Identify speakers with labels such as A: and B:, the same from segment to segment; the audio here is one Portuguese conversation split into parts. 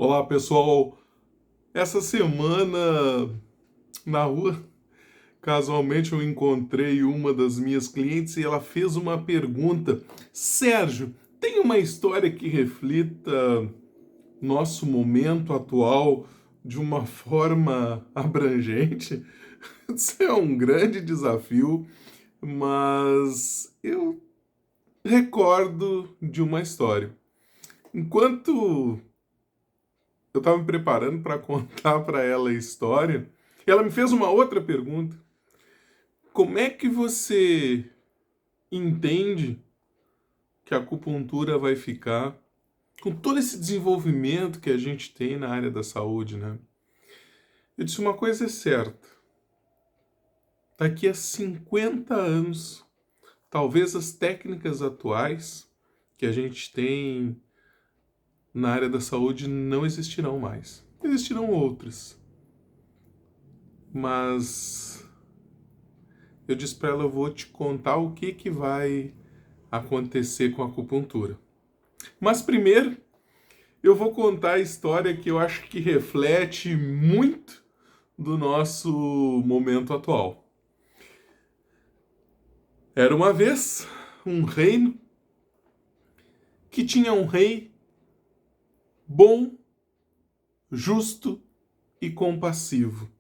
A: Olá, pessoal. Essa semana na rua, casualmente eu encontrei uma das minhas clientes e ela fez uma pergunta. Sérgio, tem uma história que reflita nosso momento atual de uma forma abrangente? Isso é um grande desafio, mas eu recordo de uma história. Enquanto eu estava me preparando para contar para ela a história, e ela me fez uma outra pergunta. Como é que você entende que a acupuntura vai ficar com todo esse desenvolvimento que a gente tem na área da saúde, né? Eu disse uma coisa é certa. Daqui a 50 anos, talvez as técnicas atuais que a gente tem na área da saúde não existirão mais. Existirão outras. Mas eu disse para ela, eu vou te contar o que vai acontecer com a acupuntura. Mas primeiro, eu vou contar a história que eu acho que reflete muito do nosso momento atual. Era uma vez um reino que tinha um rei bom, justo e compassivo.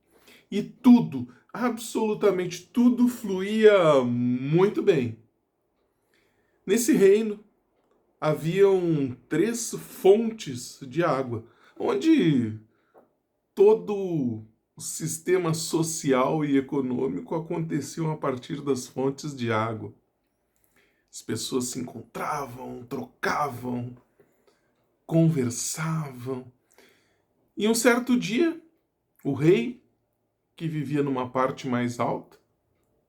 A: E tudo, absolutamente tudo fluía muito bem. Nesse reino haviam 3 fontes de água, onde todo o sistema social e econômico aconteciam a partir das fontes de água. As pessoas se encontravam, trocavam, conversavam. E um certo dia, o rei, que vivia numa parte mais alta,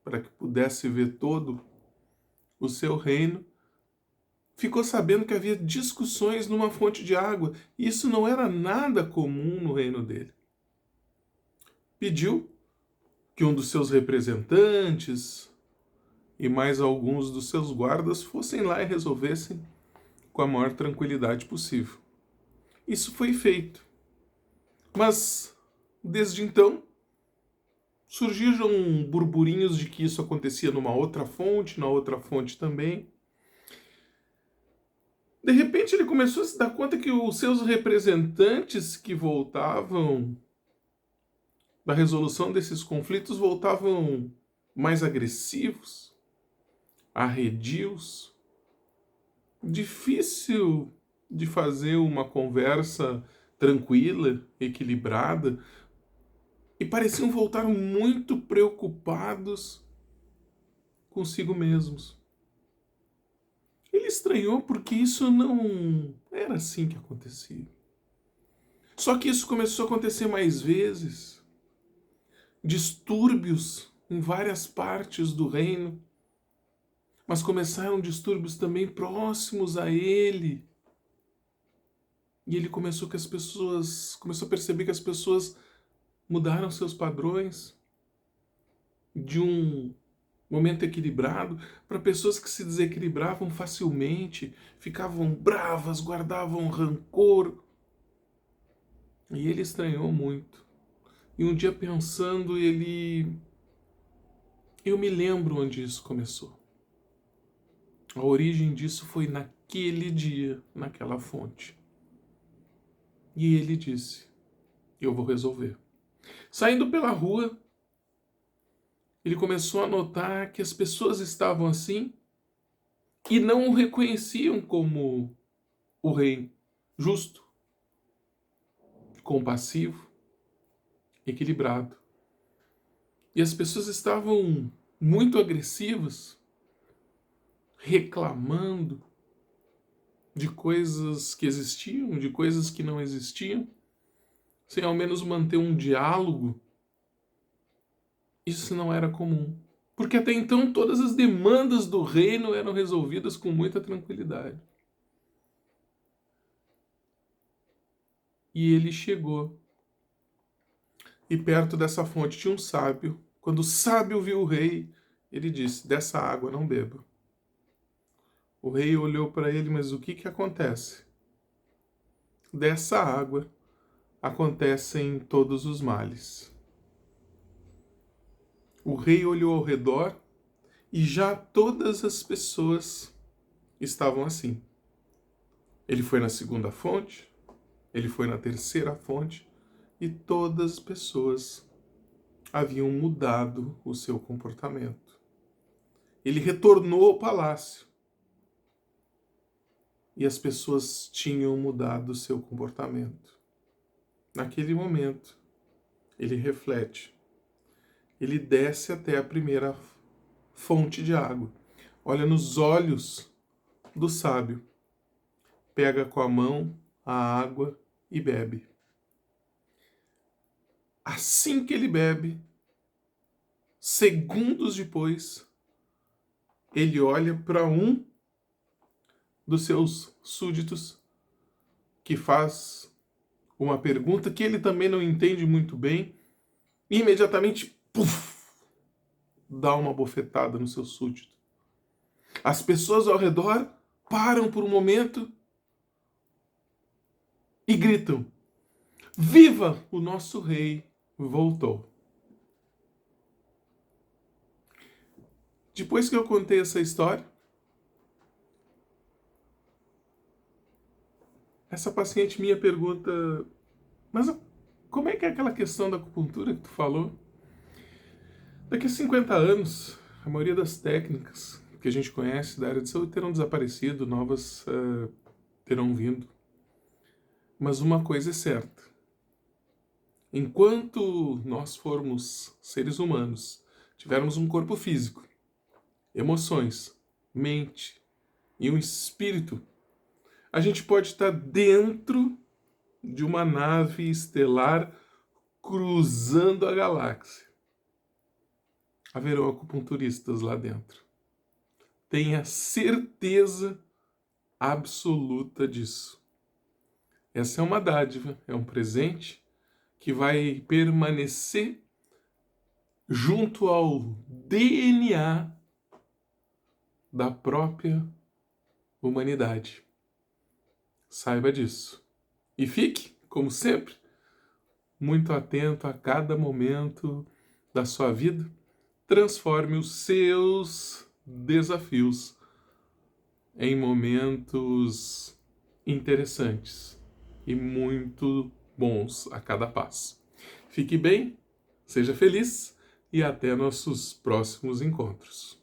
A: para que pudesse ver todo o seu reino, ficou sabendo que havia discussões numa fonte de água. E isso não era nada comum no reino dele. Pediu que um dos seus representantes e mais alguns dos seus guardas fossem lá e resolvessem com a maior tranquilidade possível. Isso foi feito. Mas, desde então, surgiram burburinhos de que isso acontecia numa outra fonte, na outra fonte também. De repente, ele começou a se dar conta que os seus representantes que voltavam da resolução desses conflitos voltavam mais agressivos, arredios. Difícil de fazer uma conversa tranquila, equilibrada, e pareciam voltar muito preocupados consigo mesmos. Ele estranhou porque isso não era assim que acontecia. Só que isso começou a acontecer mais vezes. Distúrbios em várias partes do reino, mas começaram distúrbios também próximos a ele. E ele começou a perceber que as pessoas mudaram seus padrões de um momento equilibrado para pessoas que se desequilibravam facilmente, ficavam bravas, guardavam rancor. E ele estranhou muito. E um dia pensando, eu me lembro onde isso começou. A origem disso foi naquele dia, naquela fonte. E ele disse, eu vou resolver. Saindo pela rua, ele começou a notar que as pessoas estavam assim e não o reconheciam como o rei justo, compassivo, equilibrado. E as pessoas estavam muito agressivas, reclamando de coisas que existiam, de coisas que não existiam, sem ao menos manter um diálogo. Isso não era comum. Porque até então todas as demandas do reino eram resolvidas com muita tranquilidade. E ele chegou. E perto dessa fonte tinha um sábio. Quando o sábio viu o rei, ele disse, dessa água não beba. O rei olhou para ele, mas o que acontece? Dessa água acontecem todos os males. O rei olhou ao redor e já todas as pessoas estavam assim. Ele foi na segunda fonte, ele foi na terceira fonte e todas as pessoas haviam mudado o seu comportamento. Ele retornou ao palácio e as pessoas tinham mudado o seu comportamento. Naquele momento, ele reflete. Ele desce até a primeira fonte de água. Olha nos olhos do sábio. Pega com a mão a água e bebe. Assim que ele bebe, segundos depois, ele olha para um dos seus súditos que faz uma pergunta que ele também não entende muito bem e imediatamente, puf, dá uma bofetada no seu súdito. As pessoas ao redor param por um momento e gritam: Viva! O nosso rei voltou. Depois que eu contei essa história, essa paciente minha pergunta: Mas como é que é aquela questão da acupuntura que tu falou? Daqui a 50 anos, a maioria das técnicas que a gente conhece da área de saúde terão desaparecido, novas terão vindo. Mas uma coisa é certa. Enquanto nós formos seres humanos, tivermos um corpo físico, emoções, mente e um espírito, a gente pode estar dentro de uma nave estelar cruzando a galáxia. Haverão acupunturistas lá dentro. Tenha certeza absoluta disso. Essa é uma dádiva, é um presente que vai permanecer junto ao DNA da própria humanidade. Saiba disso. E fique, como sempre, muito atento a cada momento da sua vida. Transforme os seus desafios em momentos interessantes e muito bons a cada passo. Fique bem, seja feliz e até nossos próximos encontros.